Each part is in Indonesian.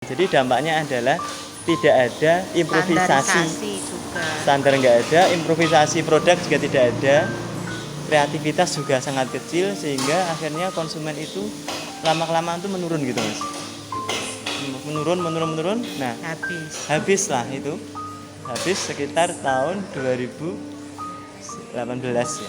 Jadi dampaknya adalah tidak ada improvisasi, standar nggak ada, improvisasi produk juga tidak ada, kreativitas juga sangat kecil, sehingga akhirnya konsumen itu lama-kelamaan tuh menurun gitu mas, menurun. Nah habis lah itu, habis sekitar tahun 2018 ya.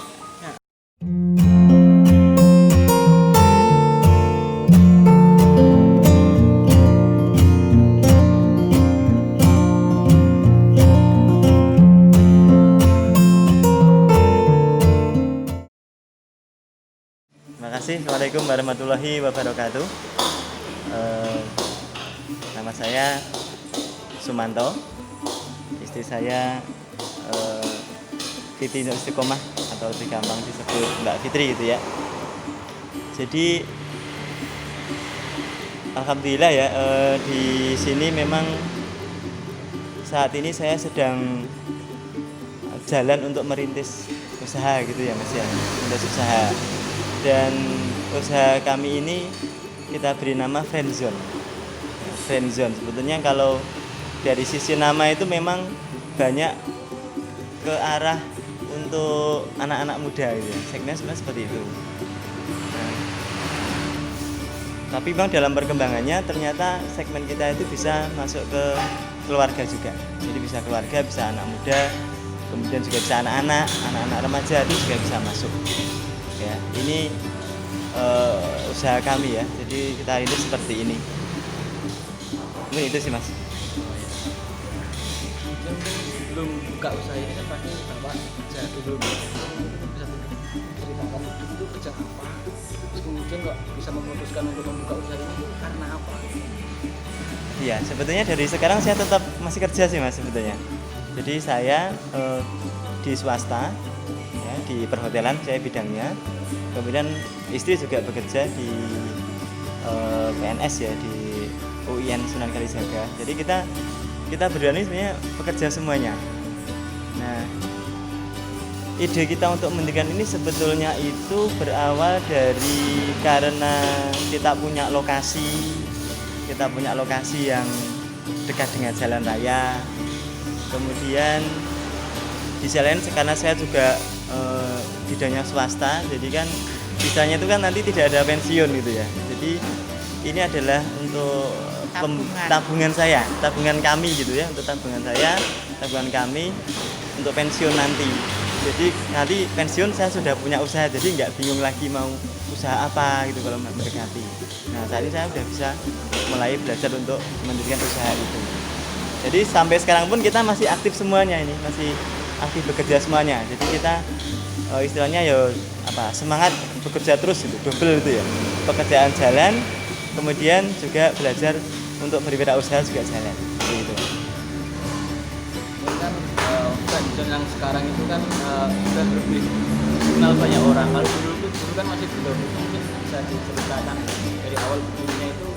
Terima kasih. Assalamualaikum warahmatullahi wabarakatuh. Nama saya Sumanto, istri saya Titi Nur Istiqomah atau lebih gampang disebut Mbak Fitri gitu ya. Jadi alhamdulillah ya, di sini memang saat ini saya sedang jalan untuk merintis usaha gitu ya mas ya, merintis usaha. Dan usaha kami ini kita beri nama Friendzone. Friendzone sebetulnya kalau dari sisi nama itu memang banyak ke arah untuk anak-anak muda gitu ya. Segmen sebenarnya seperti itu. Nah, tapi memang dalam perkembangannya ternyata segmen kita itu bisa masuk ke keluarga juga. Jadi bisa keluarga, bisa anak muda, kemudian juga bisa anak-anak remaja itu juga bisa masuk. Ya, ini usaha kami ya. Jadi kita ini seperti ini. Mungkin itu sih mas. Sebelum buka usaha ini kan pasti bapak kerja dulu. Bisa ceritakan itu kerja apa? Terus kemudian kok bisa memutuskan untuk membuka usaha ini karena apa? Iya, sebetulnya dari sekarang saya tetap masih kerja sih mas sebetulnya. Jadi saya di swasta. Di perhotelan saya bidangnya, kemudian istri juga bekerja di PNS ya, di UIN Sunan Kalijaga. Jadi kita berdua ini sebenarnya bekerja semuanya. Nah, ide kita untuk mendirikan ini sebetulnya itu berawal dari karena kita punya lokasi yang dekat dengan jalan raya. Kemudian di sisi lain karena saya juga bidangnya swasta, jadi kan bisanya itu kan nanti tidak ada pensiun gitu ya. Jadi ini adalah untuk tabungan kami gitu ya, untuk tabungan kami untuk pensiun nanti. Jadi nanti pensiun saya sudah punya usaha, jadi nggak bingung lagi mau usaha apa gitu kalau mendekati. Nah saat ini saya sudah bisa mulai belajar untuk mendirikan usaha itu. Jadi sampai sekarang pun kita masih aktif semuanya ini, masih aktif bekerja semuanya. Jadi kita istilahnya ya semangat bekerja terus itu, double itu ya. Pekerjaan jalan, kemudian juga belajar untuk berwirausaha juga jalan. Gitu. Ini kan Friendzone yang sekarang itu kan sudah lebih dikenal banyak orang. Kalau dulu kan masih belum. Mungkin bisa diceritakan dari awal berdirinya itu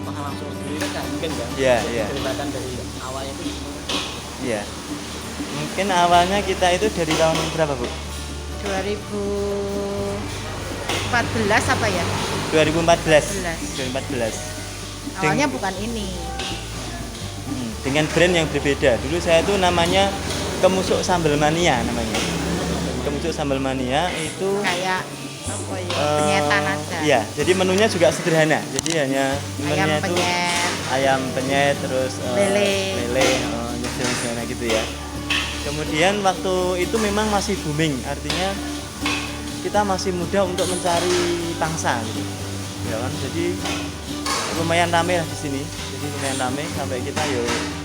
apakah langsung sendiri kan mungkin kan? Iya. Ceritakan dari awalnya itu. Iya. Mungkin awalnya kita itu dari tahun berapa, Bu? 2014 apa ya? 2014. Awalnya bukan ini. Dengan brand yang berbeda. Dulu saya itu namanya Kemusuk Sambal Mania namanya. Kemusuk Sambal Mania itu Kayak apa ya? Penyetan aja. Iya, jadi menunya juga sederhana. Jadi hanya menunya itu ayam penyet terus lele, sederhana gitu ya. Kemudian waktu itu memang masih booming, artinya kita masih muda untuk mencari pangsa gitu. Ya kan? Jadi lumayan ramai lah di sini. Jadi lumayan ramai sampai kita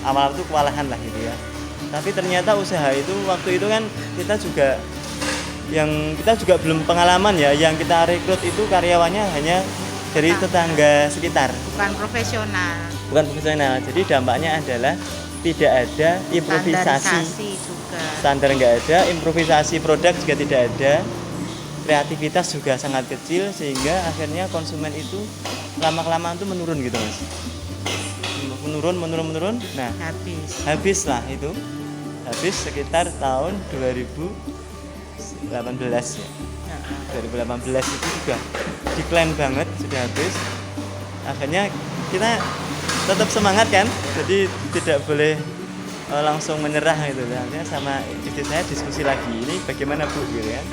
awal itu kewalahan lah gitu ya. Tapi ternyata usaha itu waktu itu kan kita juga belum pengalaman ya. Yang kita rekrut itu karyawannya hanya dari tetangga sekitar. Bukan profesional. Jadi dampaknya adalah tidak ada improvisasi, standar nggak ada, improvisasi produk juga tidak ada, kreativitas juga sangat kecil, sehingga akhirnya konsumen itu lama-kelamaan tuh menurun gitu mas, menurun. Nah habis lah itu, habis sekitar tahun 2018 ya. 2018 itu juga decline banget, sudah habis. Akhirnya kita tetap semangat kan, jadi tidak boleh langsung menyerah gitu. Akhirnya sama istri saya diskusi lagi, ini bagaimana Bu gitu kan.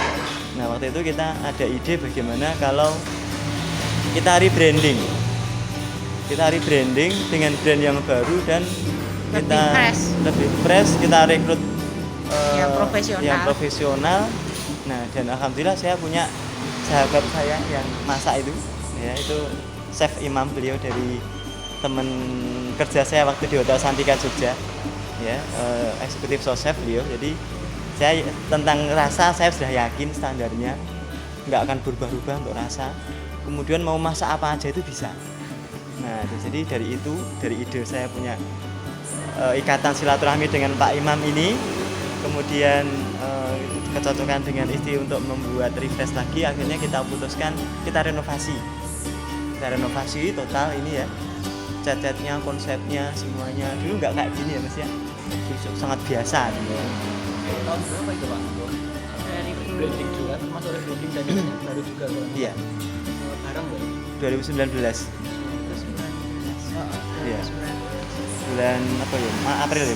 Nah waktu itu kita ada ide bagaimana kalau kita rebranding dengan brand yang baru dan kita lebih fresh, kita rekrut yang profesional. Nah dan alhamdulillah saya punya sahabat saya yang masak itu, ya itu chef Imam, beliau dari teman kerja saya waktu di Hotel Santika Jogja, ya eksekutif sous chef beliau. Jadi saya tentang rasa saya sudah yakin standarnya nggak akan berubah-ubah untuk rasa. Kemudian mau masak apa aja itu bisa. Nah jadi dari ide saya punya ikatan silaturahmi dengan Pak Imam ini, kemudian kecocokan dengan istri untuk membuat refresh lagi, akhirnya kita putuskan kita renovasi total ini ya, cat-catnya, konsepnya, semuanya. Dulu nggak kayak gini ya Mas ya, sangat biasa gitu. Tahun berapa itu Pak? Branding juga, termasuk rebranding dan yang baru juga Pak? Iya, Barang nggak? 2019. Iya. Bulan apa ya? April ya.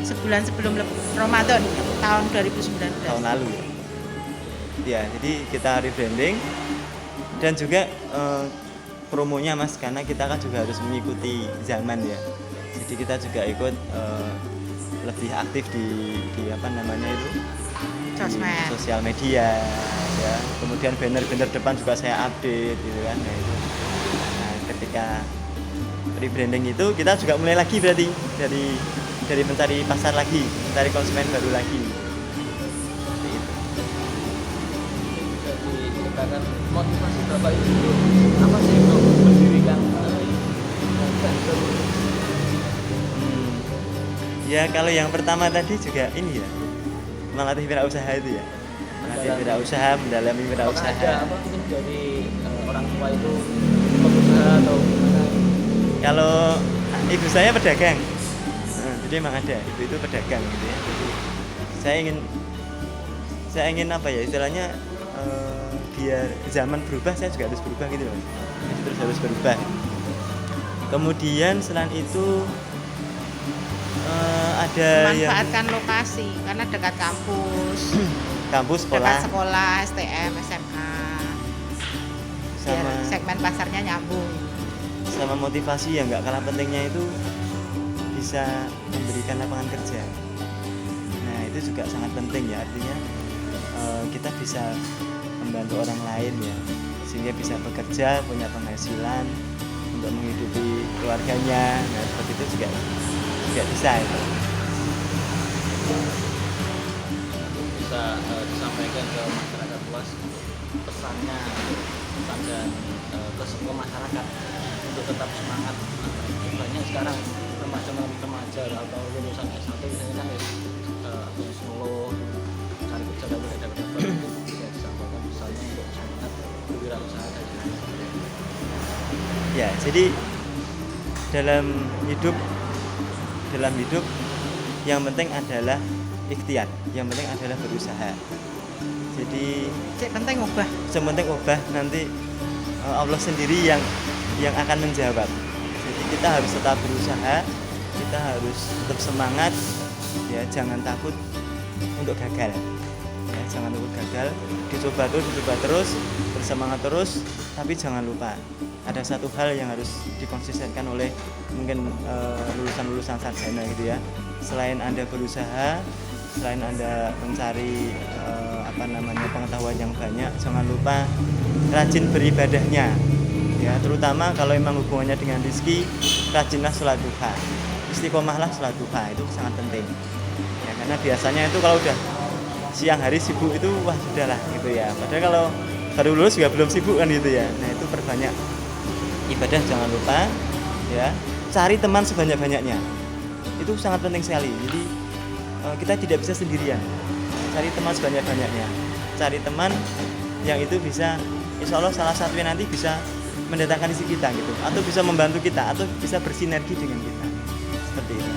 Sebulan sebelum Ramadan tahun 2019. Tahun lalu ya. Ya, jadi kita rebranding dan juga promonya Mas, karena kita kan juga harus mengikuti zaman ya. Jadi kita juga ikut lebih aktif di apa namanya itu? Sosmed. Di sosial media ya. Kemudian banner-banner depan juga saya update gitu kan. Nah, itu. Nah, ketika rebranding itu kita juga mulai lagi berarti dari mencari pasar lagi, mencari konsumen baru lagi. Seperti itu. Bisa diceritakan motivasi Bapak itu apa sih untuk mendirikan Banser? Ya kalau yang pertama tadi juga ini ya, melatih wirausaha itu ya, melatih wirausaha, mendalami wirausaha. Ada apa mungkin dari orang tua itu pengusaha atau gimana? Kalau ibu saya pedagang, jadi emang ada ibu itu pedagang gitu ya. Jadi saya ingin apa ya istilahnya, biar zaman berubah saya juga harus berubah gitu loh. Jadi terus harus berubah. Kemudian selain itu ada memanfaatkan lokasi karena dekat kampus, sekolah, dekat sekolah, STM, SMA, biar sama segmen pasarnya nyambung. sama motivasi yang nggak kalah pentingnya itu bisa memberikan lapangan kerja. Nah itu juga sangat penting ya, artinya kita bisa membantu orang lain ya, sehingga bisa bekerja, punya penghasilan untuk menghidupi keluarganya. Nah seperti itu juga bisa itu. Bisa disampaikan ke masyarakat luas pesannya, pesan dan ke masyarakat untuk tetap semangat. Banyak sekarang remaja atau lulusan S1 misalnya kan Solo cari kerja tapi tidak dapat, itu bisa disampaikan misalnya untuk semangat berwirausaha tadi. Ya jadi dalam hidup yang penting adalah ikhtiar, yang penting adalah berusaha. Jadi yang penting ubah nanti Allah sendiri yang akan menjawab. Jadi kita harus tetap berusaha, kita harus tetap semangat ya, jangan takut untuk gagal ya, jangan takut gagal, dicoba terus, bersemangat terus. Tapi jangan lupa ada satu hal yang harus dikonsistenkan oleh mungkin lulusan sarjana gitu ya. Selain Anda berusaha, selain Anda mencari pengetahuan yang banyak, jangan lupa rajin beribadahnya ya, terutama kalau memang hubungannya dengan rezeki, rajinlah sholat duha, istiqomahlah sholat duha, itu sangat penting ya, karena biasanya itu kalau udah siang hari sibuk itu wah sudahlah gitu ya, padahal kalau baru lulus juga belum sibuk kan gitu ya. Nah itu perbanyak ibadah, jangan lupa ya, cari teman sebanyak-banyaknya, itu sangat penting sekali. Jadi kita tidak bisa sendirian, cari teman sebanyak-banyaknya, cari teman yang itu bisa, insya Allah salah satunya nanti bisa mendatangkan isi kita gitu, atau bisa membantu kita, atau bisa bersinergi dengan kita, seperti itu.